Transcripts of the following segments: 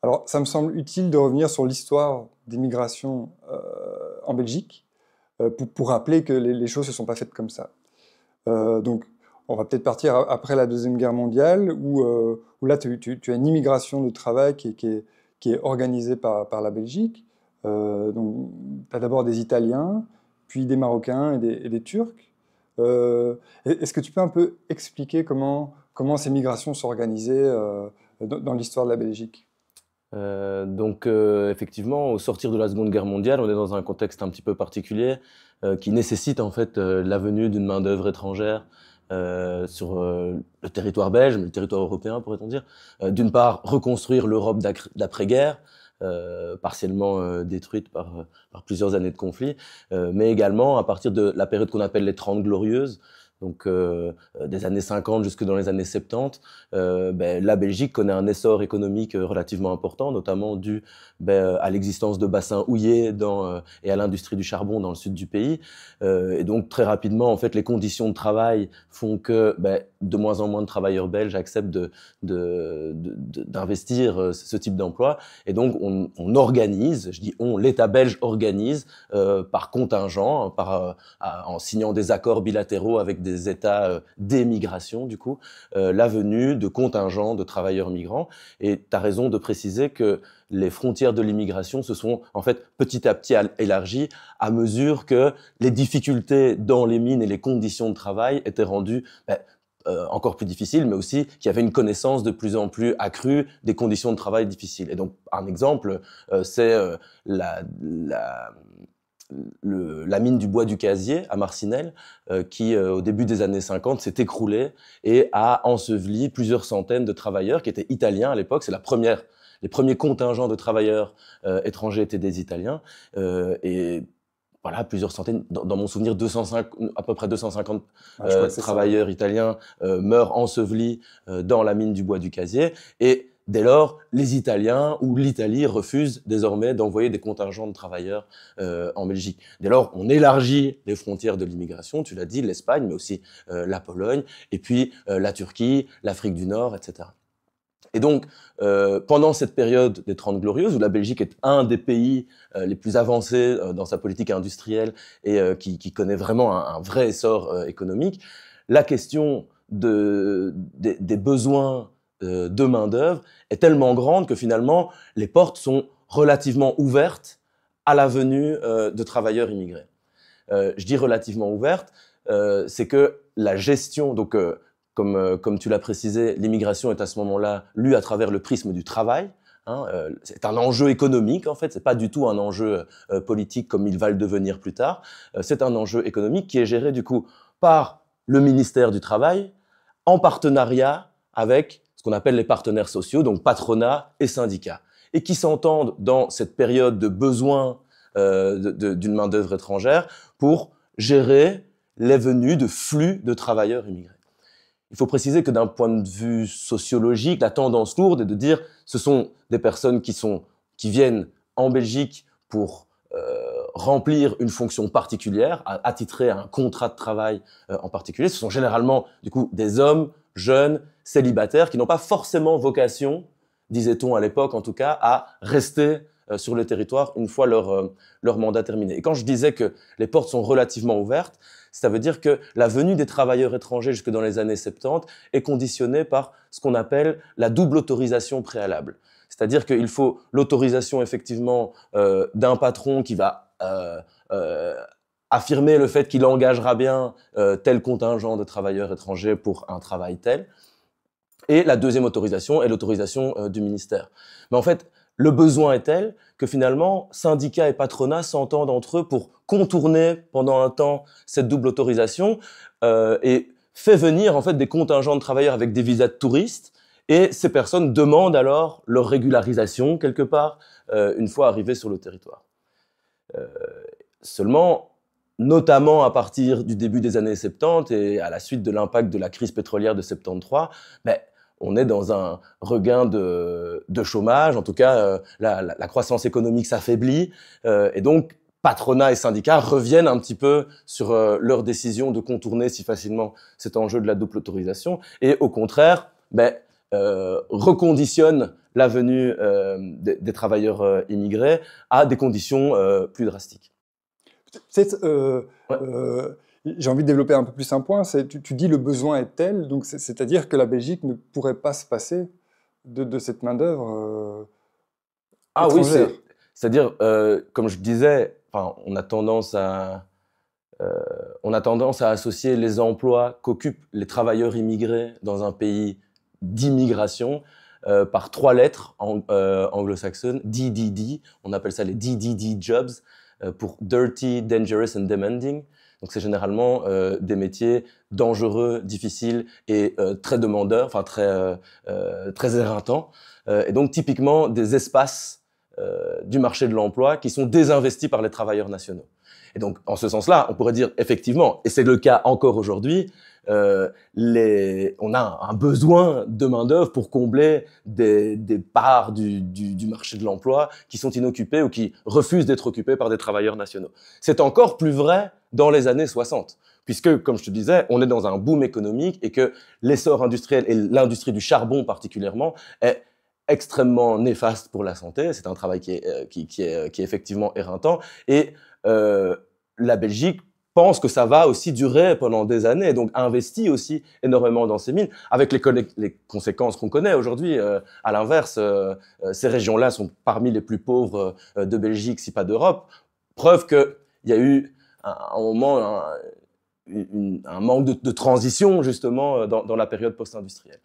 Alors, ça me semble utile de revenir sur l'histoire des migrations en Belgique pour rappeler que les choses ne se sont pas faites comme ça. Donc, on va peut-être partir après la Deuxième Guerre mondiale, où là, tu as une immigration de travail qui est organisée par la Belgique. Donc, tu as d'abord des Italiens, puis des Marocains et des Turcs. Est-ce que tu peux un peu expliquer comment ces migrations sont organisées dans l'histoire de la Belgique? Effectivement, au sortir de la Seconde Guerre mondiale, on est dans un contexte un petit peu particulier qui nécessite en fait la venue d'une main-d'œuvre étrangère sur le territoire belge, mais le territoire européen pourrait-on dire. D'une part, reconstruire l'Europe d'après-guerre, partiellement détruite par plusieurs années de conflit, mais également à partir de la période qu'on appelle les 30 glorieuses, des années 50 jusque dans les années 70, la Belgique connaît un essor économique relativement important, notamment dû à l'existence de bassins houillers et à l'industrie du charbon dans le sud du pays. Et donc très rapidement, en fait, les conditions de travail font que de moins en moins de travailleurs belges acceptent d'investir ce type d'emploi. Et donc on organise, je dis on, l'État belge organise par contingent, en signant des accords bilatéraux avec des États d'émigration, du coup, la venue de contingents de travailleurs migrants. Et tu as raison de préciser que les frontières de l'immigration se sont en fait petit à petit élargies à mesure que les difficultés dans les mines et les conditions de travail étaient rendues encore plus difficiles, mais aussi qu'il y avait une connaissance de plus en plus accrue des conditions de travail difficiles. Et donc, un exemple, c'est la mine du bois du Casier à Marcinelle, qui au début des années 50 s'est écroulée et a enseveli plusieurs centaines de travailleurs qui étaient italiens à l'époque. Les premiers contingents de travailleurs étrangers étaient des Italiens. Et voilà, plusieurs centaines, dans mon souvenir, à peu près 250 Je crois que c'est ça. travailleurs italiens meurent ensevelis dans la mine du bois du Casier. Et dès lors, les Italiens ou l'Italie refusent désormais d'envoyer des contingents de travailleurs en Belgique. Dès lors, on élargit les frontières de l'immigration, tu l'as dit, l'Espagne, mais aussi la Pologne, et puis la Turquie, l'Afrique du Nord, etc. Et donc, pendant cette période des 30 Glorieuses, où la Belgique est un des pays les plus avancés dans sa politique industrielle et qui connaît vraiment un vrai essor économique, la question des besoins de main-d'œuvre est tellement grande que finalement, les portes sont relativement ouvertes à la venue de travailleurs immigrés. Je dis relativement ouvertes, c'est que la gestion, comme tu l'as précisé, l'immigration est à ce moment-là lue à travers le prisme du travail. C'est un enjeu économique, en fait. C'est pas du tout un enjeu politique comme il va le devenir plus tard. C'est un enjeu économique qui est géré, du coup, par le ministère du Travail en partenariat avec ce qu'on appelle les partenaires sociaux, donc patronat et syndicats, et qui s'entendent dans cette période de besoin d'une main-d'œuvre étrangère pour gérer les venues de flux de travailleurs immigrés. Il faut préciser que d'un point de vue sociologique, la tendance lourde est de dire que ce sont des personnes qui viennent en Belgique pour remplir une fonction particulière, attitrer à un contrat de travail en particulier. Ce sont généralement, du coup, des hommes jeunes, célibataires, qui n'ont pas forcément vocation, disait-on à l'époque en tout cas, à rester sur le territoire une fois leur mandat terminé. Et quand je disais que les portes sont relativement ouvertes, ça veut dire que la venue des travailleurs étrangers jusque dans les années 70 est conditionnée par ce qu'on appelle la double autorisation préalable. C'est-à-dire qu'il faut l'autorisation effectivement d'un patron qui va affirmer le fait qu'il engagera bien tel contingent de travailleurs étrangers pour un travail tel. Et la deuxième autorisation est l'autorisation du ministère. Mais en fait, le besoin est tel que finalement, syndicats et patronat s'entendent entre eux pour contourner pendant un temps cette double autorisation et fait venir en fait des contingents de travailleurs avec des visas de touristes. Et ces personnes demandent alors leur régularisation quelque part une fois arrivées sur le territoire. Seulement, notamment à partir du début des années 70 et à la suite de l'impact de la crise pétrolière de 73, on est dans un regain de chômage. En tout cas, la croissance économique s'affaiblit. Et donc, patronat et syndicats reviennent un petit peu sur leur décision de contourner si facilement cet enjeu de la double autorisation. Et au contraire, reconditionne la venue des travailleurs immigrés à des conditions plus drastiques. Ouais. J'ai envie de développer un peu plus un point. Tu dis le besoin est tel, donc c'est-à-dire que la Belgique ne pourrait pas se passer de cette main-d'œuvre étrangère. Oui, c'est-à-dire, comme je disais, on a tendance à associer les emplois qu'occupent les travailleurs immigrés dans un pays d'immigration par 3 lettres anglo-saxonnes, DDD, on appelle ça les DDD jobs, pour Dirty, Dangerous and Demanding. Donc c'est généralement des métiers dangereux, difficiles et très demandeurs, très éreintants. Et donc typiquement des espaces du marché de l'emploi qui sont désinvestis par les travailleurs nationaux. Et donc en ce sens-là, on pourrait dire effectivement, et c'est le cas encore aujourd'hui, on a un besoin de main-d'œuvre pour combler des parts du marché de l'emploi qui sont inoccupées ou qui refusent d'être occupées par des travailleurs nationaux. C'est encore plus vrai dans les années 60, puisque, comme je te disais, on est dans un boom économique et que l'essor industriel et l'industrie du charbon particulièrement est extrêmement néfaste pour la santé. C'est un travail qui est effectivement éreintant et la Belgique pense que ça va aussi durer pendant des années, et donc investit aussi énormément dans ces mines, avec les conséquences qu'on connaît aujourd'hui. À l'inverse, ces régions-là sont parmi les plus pauvres de Belgique, si pas d'Europe. Preuve qu'il y a eu un moment, un manque de transition, justement, dans la période post-industrielle.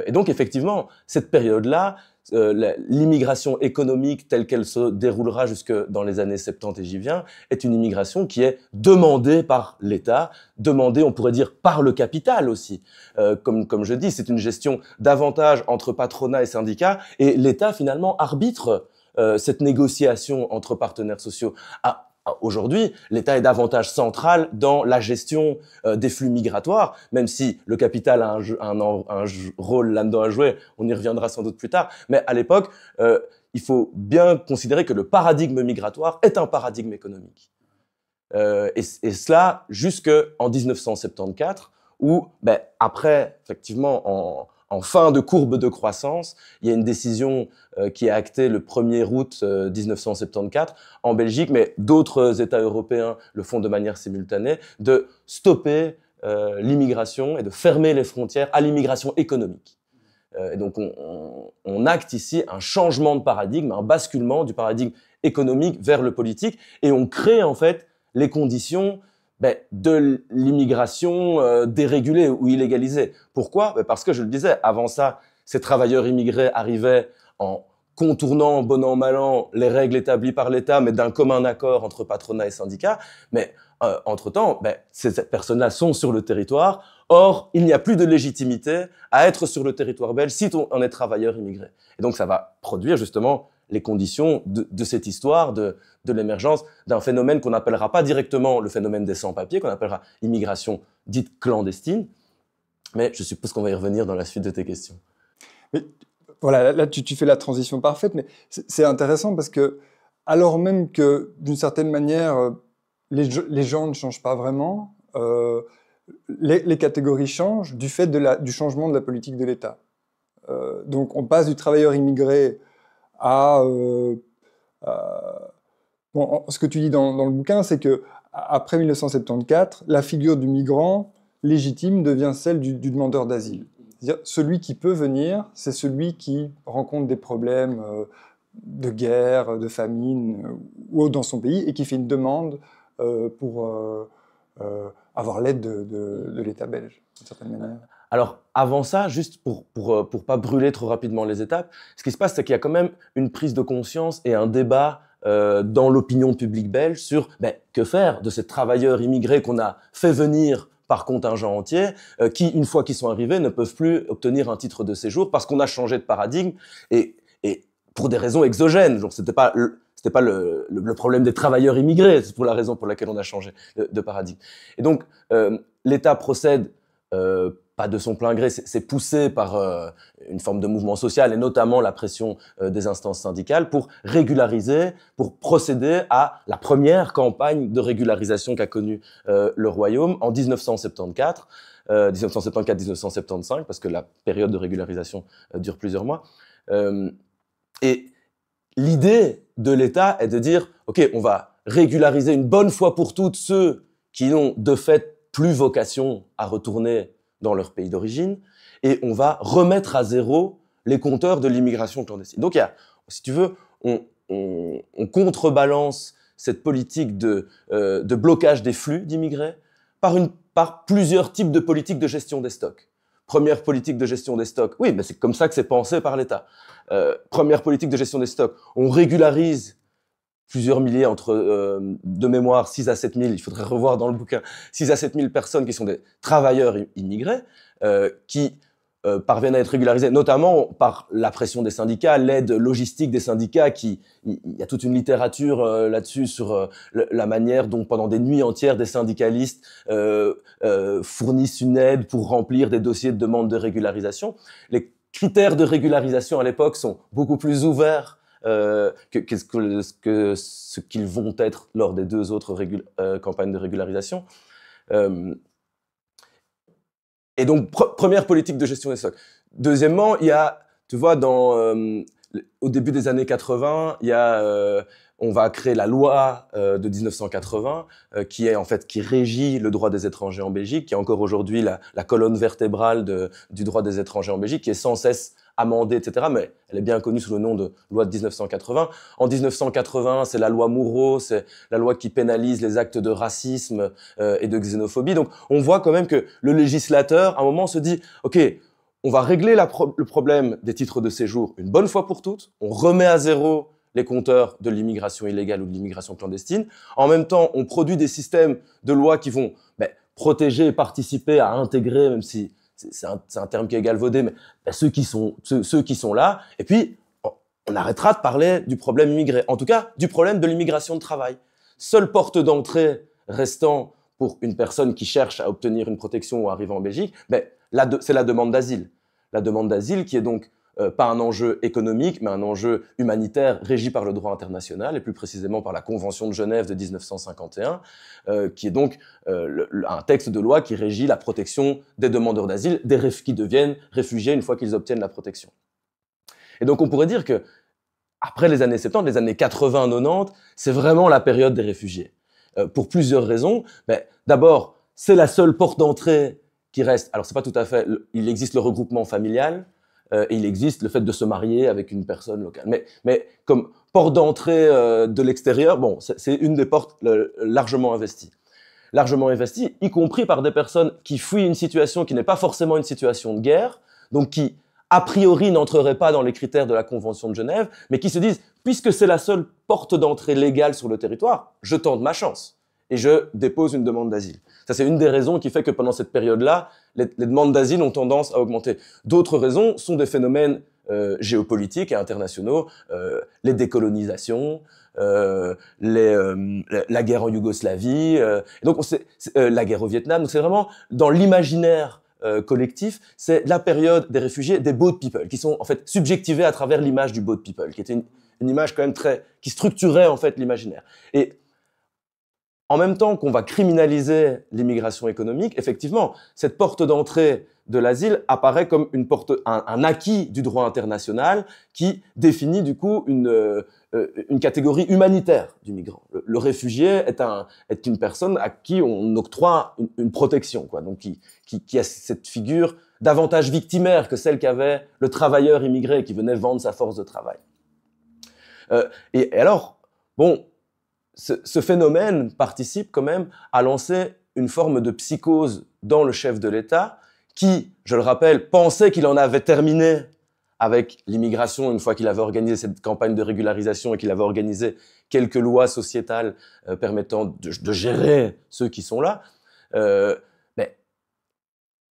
Et donc, effectivement, cette période-là, l'immigration économique telle qu'elle se déroulera jusque dans les années 70 et j'y viens, est une immigration qui est demandée par l'État, demandée, on pourrait dire, par le capital aussi. Comme je dis, c'est une gestion davantage entre patronat et syndicats, et l'État, finalement, arbitre cette négociation entre partenaires sociaux. Aujourd'hui, l'État est davantage central dans la gestion des flux migratoires, même si le capital a un rôle là-dedans à jouer, on y reviendra sans doute plus tard. Mais à l'époque, il faut bien considérer que le paradigme migratoire est un paradigme économique. Et cela jusqu'en 1974, où, après, effectivement, en fin de courbe de croissance, il y a une décision qui est actée le 1er août 1974 en Belgique, mais d'autres États européens le font de manière simultanée, de stopper l'immigration et de fermer les frontières à l'immigration économique. Et donc on acte ici un changement de paradigme, un basculement du paradigme économique vers le politique, et on crée en fait les conditions de l'immigration dérégulée ou illégalisée. Pourquoi ? Parce que, je le disais, avant ça, ces travailleurs immigrés arrivaient en contournant, bon an, mal an, les règles établies par l'État, mais d'un commun accord entre patronat et syndicats. Mais entre-temps, ces personnes-là sont sur le territoire. Or, il n'y a plus de légitimité à être sur le territoire belge si on est travailleur immigré. Et donc, ça va produire justement les conditions de cette histoire, de l'émergence d'un phénomène qu'on n'appellera pas directement le phénomène des sans-papiers, qu'on appellera immigration dite clandestine. Mais je suppose qu'on va y revenir dans la suite de tes questions. Mais voilà, là tu fais la transition parfaite, mais c'est intéressant parce que, alors même que, d'une certaine manière, les gens ne changent pas vraiment, les catégories changent du fait du changement de la politique de l'État. Donc on passe du travailleur immigré ce que tu dis dans le bouquin, c'est que après 1974, la figure du migrant légitime devient celle du demandeur d'asile. C'est-à-dire, celui qui peut venir, c'est celui qui rencontre des problèmes de guerre, de famine ou autre dans son pays et qui fait une demande pour avoir l'aide de l'État belge, d'une certaine manière. Alors, avant ça, juste pour pas brûler trop rapidement les étapes, ce qui se passe, c'est qu'il y a quand même une prise de conscience et un débat dans l'opinion publique belge sur que faire de ces travailleurs immigrés qu'on a fait venir par contingent entier, qui, une fois qu'ils sont arrivés, ne peuvent plus obtenir un titre de séjour parce qu'on a changé de paradigme et pour des raisons exogènes. Genre, c'était pas le problème des travailleurs immigrés, c'est pour la raison pour laquelle on a changé de paradigme. Et donc, l'État procède pas de son plein gré, c'est poussé par une forme de mouvement social et notamment la pression des instances syndicales pour régulariser, pour procéder à la première campagne de régularisation qu'a connue le Royaume en 1974. 1974-1975, parce que la période de régularisation dure plusieurs mois. Et l'idée de l'État est de dire, OK, on va régulariser une bonne fois pour toutes ceux qui n'ont de fait plus vocation à retourner dans leur pays d'origine, et on va remettre à zéro les compteurs de l'immigration clandestine. Donc, si tu veux, on contrebalance cette politique de blocage des flux d'immigrés par plusieurs types de politiques de gestion des stocks. Première politique de gestion des stocks, oui, mais c'est comme ça que c'est pensé par l'État. Première politique de gestion des stocks, on régularise plusieurs milliers, de mémoire, 6 à 7 000, il faudrait revoir dans le bouquin, 6 à 7 000 personnes qui sont des travailleurs immigrés, qui parviennent à être régularisés, notamment par la pression des syndicats, l'aide logistique des syndicats. Il y a toute une littérature là-dessus sur la manière dont, pendant des nuits entières, des syndicalistes fournissent une aide pour remplir des dossiers de demande de régularisation. Les critères de régularisation à l'époque sont beaucoup plus ouverts que ce qu'ils vont être lors des 2 autres campagnes de régularisation. Et donc, première politique de gestion des stocks. Deuxièmement, il y a, tu vois, au début des années 80, on va créer la loi de 1980 qui régit le droit des étrangers en Belgique, qui est encore aujourd'hui la colonne vertébrale du droit des étrangers en Belgique, qui est sans cesse amendée, etc. Mais elle est bien connue sous le nom de loi de 1980. En 1980, c'est la loi Moureau, c'est la loi qui pénalise les actes de racisme et de xénophobie. Donc, on voit quand même que le législateur, à un moment, se dit « Ok, on va régler le problème des titres de séjour une bonne fois pour toutes. On remet à zéro les compteurs de l'immigration illégale ou de l'immigration clandestine. En même temps, on produit des systèmes de loi qui vont protéger et participer à intégrer, même si c'est un terme qui est galvaudé, mais ceux qui sont là. Et puis, on arrêtera de parler du problème immigré. En tout cas, du problème de l'immigration de travail. Seule porte d'entrée restant pour une personne qui cherche à obtenir une protection ou arriver en Belgique, c'est la demande d'asile. La demande d'asile qui est donc pas un enjeu économique, mais un enjeu humanitaire régi par le droit international, et plus précisément par la Convention de Genève de 1951, qui est donc un texte de loi qui régit la protection des demandeurs d'asile, qui deviennent réfugiés une fois qu'ils obtiennent la protection. Et donc on pourrait dire que après les années 70, les années 80-90, c'est vraiment la période des réfugiés. Pour plusieurs raisons. D'abord, c'est la seule porte d'entrée qui reste. Alors c'est pas tout à fait, il existe le regroupement familial, et il existe le fait de se marier avec une personne locale. Mais comme porte d'entrée de l'extérieur, bon, c'est une des portes largement investies. Largement investie, y compris par des personnes qui fuient une situation qui n'est pas forcément une situation de guerre, donc qui, a priori, n'entreraient pas dans les critères de la Convention de Genève, mais qui se disent, puisque c'est la seule porte d'entrée légale sur le territoire, je tente ma chance et je dépose une demande d'asile. Ça, c'est une des raisons qui fait que pendant cette période-là, les demandes d'asile ont tendance à augmenter. D'autres raisons sont des phénomènes géopolitiques et internationaux, les décolonisations, la guerre en Yougoslavie, et donc la guerre au Vietnam. Donc c'est vraiment dans l'imaginaire collectif, c'est la période des réfugiés, des boat people, qui sont en fait subjectivés à travers l'image du boat people, qui était une image quand même qui structurait en fait l'imaginaire. Et en même temps qu'on va criminaliser l'immigration économique, effectivement, cette porte d'entrée de l'asile apparaît comme un acquis du droit international qui définit du coup une catégorie humanitaire du migrant. Le réfugié est une personne à qui on octroie une protection, quoi, donc qui a cette figure davantage victimaire que celle qu'avait le travailleur immigré qui venait vendre sa force de travail. Et alors, bon, ce phénomène participe quand même à lancer une forme de psychose dans le chef de l'État qui, je le rappelle, pensait qu'il en avait terminé avec l'immigration une fois qu'il avait organisé cette campagne de régularisation et qu'il avait organisé quelques lois sociétales permettant de gérer ceux qui sont là. Mais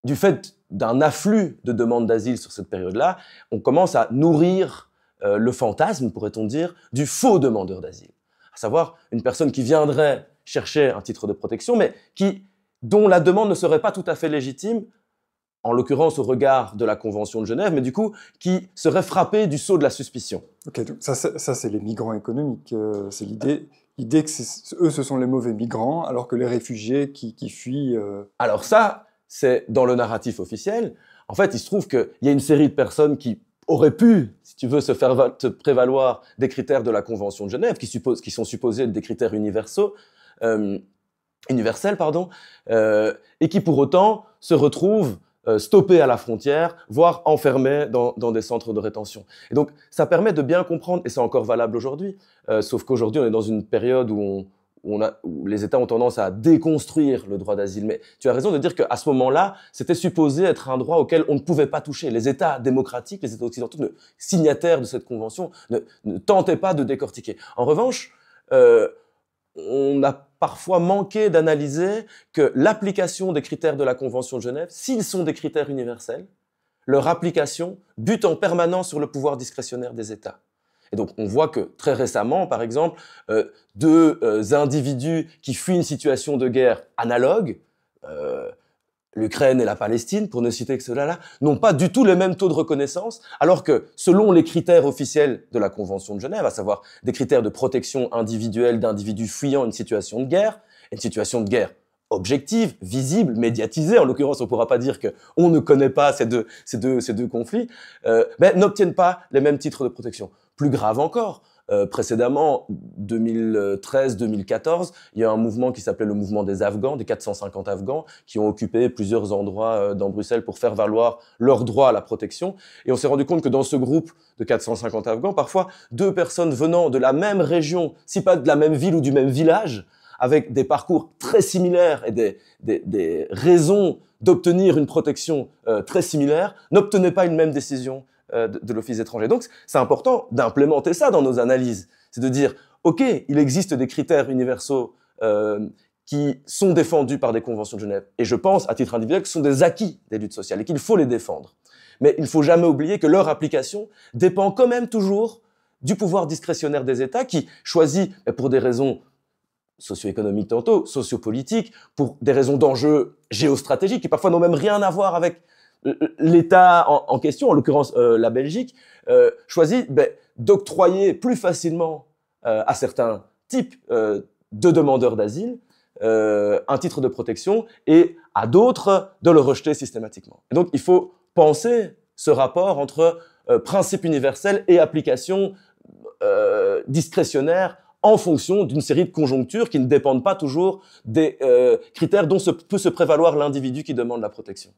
du fait d'un afflux de demandes d'asile sur cette période-là, on commence à nourrir le fantasme, pourrait-on dire, du faux demandeur d'asile. À savoir une personne qui viendrait chercher un titre de protection, mais dont la demande ne serait pas tout à fait légitime, en l'occurrence au regard de la Convention de Genève, mais du coup, qui serait frappée du sceau de la suspicion. Ok, donc ça c'est les migrants économiques. C'est l'idée que eux, ce sont les mauvais migrants, alors que les réfugiés qui fuient... Alors ça, c'est dans le narratif officiel. En fait, il se trouve qu'il y a une série de personnes qui auraient pu, si tu veux, se prévaloir des critères de la Convention de Genève, qui sont supposés être des critères universels, et qui pour autant se retrouvent stoppés à la frontière, voire enfermés dans des centres de rétention. Et donc, ça permet de bien comprendre, et c'est encore valable aujourd'hui, sauf qu'aujourd'hui, on est dans une période où les États ont tendance à déconstruire le droit d'asile. Mais tu as raison de dire qu'à ce moment-là, c'était supposé être un droit auquel on ne pouvait pas toucher. Les États démocratiques, les États occidentaux, signataires de cette convention, ne tentaient pas de décortiquer. En revanche, on a parfois manqué d'analyser que l'application des critères de la Convention de Genève, s'ils sont des critères universels, leur application bute en permanence sur le pouvoir discrétionnaire des États. Et donc, on voit que très récemment, par exemple, deux individus qui fuient une situation de guerre analogue, l'Ukraine et la Palestine, pour ne citer que cela-là, n'ont pas du tout les mêmes taux de reconnaissance, alors que, selon les critères officiels de la Convention de Genève, à savoir des critères de protection individuelle d'individus fuyant une situation de guerre objective, visible, médiatisée, en l'occurrence, on ne pourra pas dire qu'on ne connaît pas ces deux conflits, n'obtiennent pas les mêmes titres de protection. Plus grave encore, précédemment, 2013-2014, il y a un mouvement qui s'appelait le mouvement des Afghans, des 450 Afghans, qui ont occupé plusieurs endroits dans Bruxelles pour faire valoir leur droit à la protection. Et on s'est rendu compte que dans ce groupe de 450 Afghans, parfois, deux personnes venant de la même région, si pas de la même ville ou du même village, avec des parcours très similaires et des raisons d'obtenir une protection très similaires, n'obtenaient pas une même décision de l'Office étranger. Donc, c'est important d'implémenter ça dans nos analyses. C'est de dire, OK, il existe des critères universaux qui sont défendus par des conventions de Genève. Et je pense, à titre individuel, que ce sont des acquis des luttes sociales et qu'il faut les défendre. Mais il ne faut jamais oublier que leur application dépend quand même toujours du pouvoir discrétionnaire des États qui choisit, pour des raisons socio-économiques tantôt, sociopolitiques, pour des raisons d'enjeux géostratégiques qui parfois n'ont même rien à voir avec l'État en question, en l'occurrence la Belgique, choisit d'octroyer plus facilement à certains types de demandeurs d'asile un titre de protection et à d'autres de le rejeter systématiquement. Et donc il faut penser ce rapport entre principe universel et application discrétionnaire en fonction d'une série de conjonctures qui ne dépendent pas toujours des critères dont peut se prévaloir l'individu qui demande la protection.